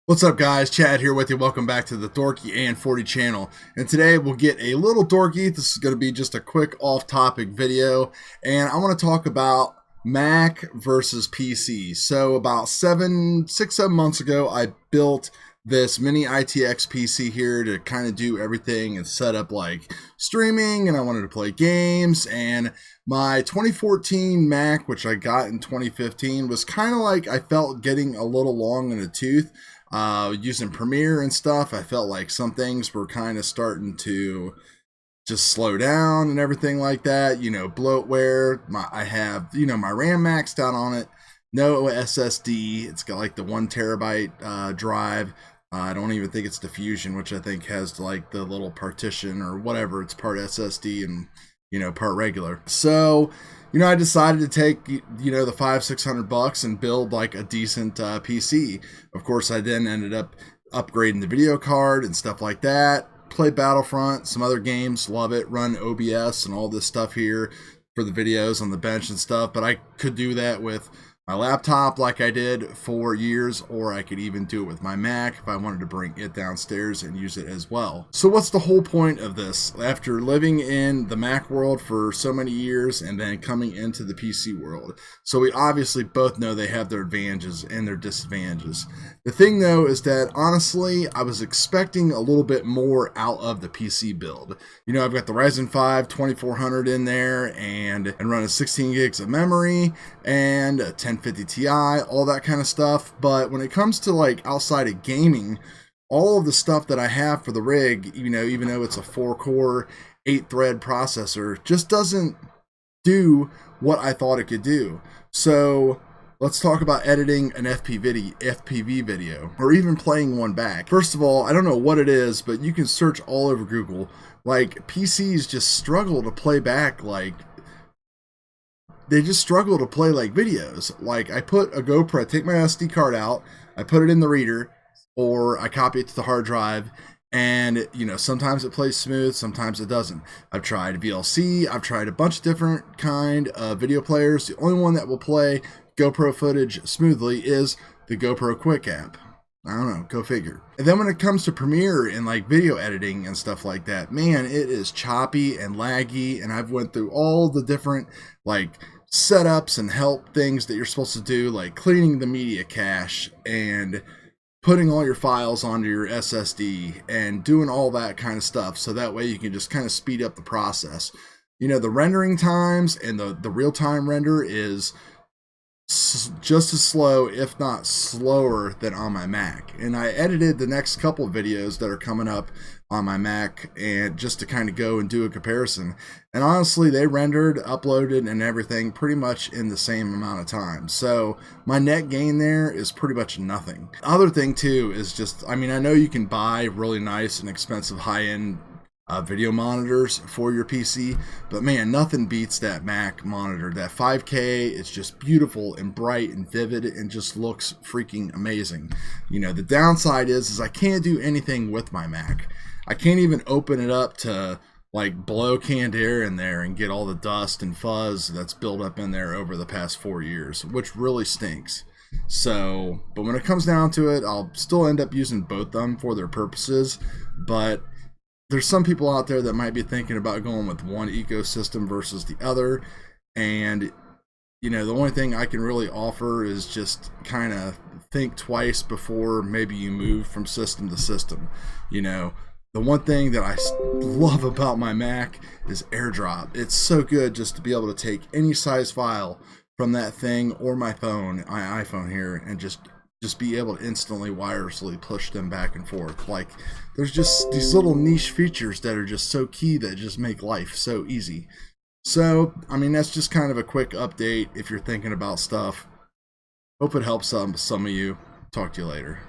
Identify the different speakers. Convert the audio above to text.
Speaker 1: What's up guys, Chad here with you. Welcome back to the Dorky and 40 channel. And today we'll get a little dorky. This is going to be just a quick off-topic video. And I want to talk about Mac versus PC. So about 6-7 months ago, I built this mini ITX PC here to kind of do everything and set up like streaming, and I wanted to play games. And my 2014 Mac, which I got in 2015, was kind of like I felt getting a little long in the tooth. Using Premiere and stuff, I felt like some things were kind of starting to just slow down and everything like that. You know, bloatware. I have, my RAM maxed out on it. No SSD. It's got like the 1 terabyte drive. I don't even think it's Diffusion, which I think has like the little partition or whatever. It's part SSD and part regular. So I decided to take, the $500-600 and build like a decent PC. Of course, I then ended up upgrading the video card and stuff like that. Play Battlefront, some other games, love it. Run OBS and all this stuff here for the videos on the bench and stuff. But I could do that with my laptop like I did for years, or I could even do it with my Mac if I wanted to bring it downstairs and use it as well. So what's the whole point of this? After living in the Mac world for so many years and then coming into the PC world, so we obviously both know they have their advantages and their disadvantages. The thing though is that honestly, I was expecting a little bit more out of the PC build. I've got the Ryzen 5 2400 in there and running 16 gigs of memory and a 1050 Ti, all that kind of stuff. But when it comes to like outside of gaming, all of the stuff that I have for the rig, even though it's a 4-core 8-thread processor, just doesn't do what I thought it could do. So let's talk about editing an FPV video, or even playing one back. First of all, I don't know what it is, but you can search all over Google. Like, PCs just struggle to play back, they just struggle to play like videos. Like, I put a GoPro, I take my SD card out, I put it in the reader, or I copy it to the hard drive, and sometimes it plays smooth, sometimes it doesn't. I've tried VLC, I've tried a bunch of different kind of video players. The only one that will play GoPro footage smoothly is the GoPro Quick app. I don't know, go figure. And then when it comes to Premiere and like video editing and stuff like that, man, it is choppy and laggy. And I've went through all the different like setups and help things that you're supposed to do, like cleaning the media cache and putting all your files onto your SSD and doing all that kind of stuff. So that way you can just kind of speed up the process. The rendering times and the real-time render is just as slow, if not slower, than on my Mac. And I edited the next couple of videos that are coming up on my Mac, and just to kind of go and do a comparison. And honestly, they rendered, uploaded, and everything pretty much in the same amount of time. So my net gain there is pretty much nothing. Other thing too is just, I know you can buy really nice and expensive high-end video monitors for your PC, but man, nothing beats that Mac monitor. That 5K is just beautiful and bright and vivid and just looks freaking amazing. The downside is I can't do anything with my Mac. I can't even open it up to like blow canned air in there and get all the dust and fuzz that's built up in there over the past 4 years, which really stinks. So, but when it comes down to it, I'll still end up using both of them for their purposes. But there's some people out there that might be thinking about going with one ecosystem versus the other. And, the only thing I can really offer is just kind of think twice before maybe you move from system to system. The one thing that I love about my Mac is AirDrop. It's so good just to be able to take any size file from that thing, or my phone, my iPhone here, and just be able to instantly wirelessly push them back and forth. Like, there's just these little niche features that are just so key that just make life so easy. So, that's just kind of a quick update if you're thinking about stuff. Hope it helps some of you. Talk to you later.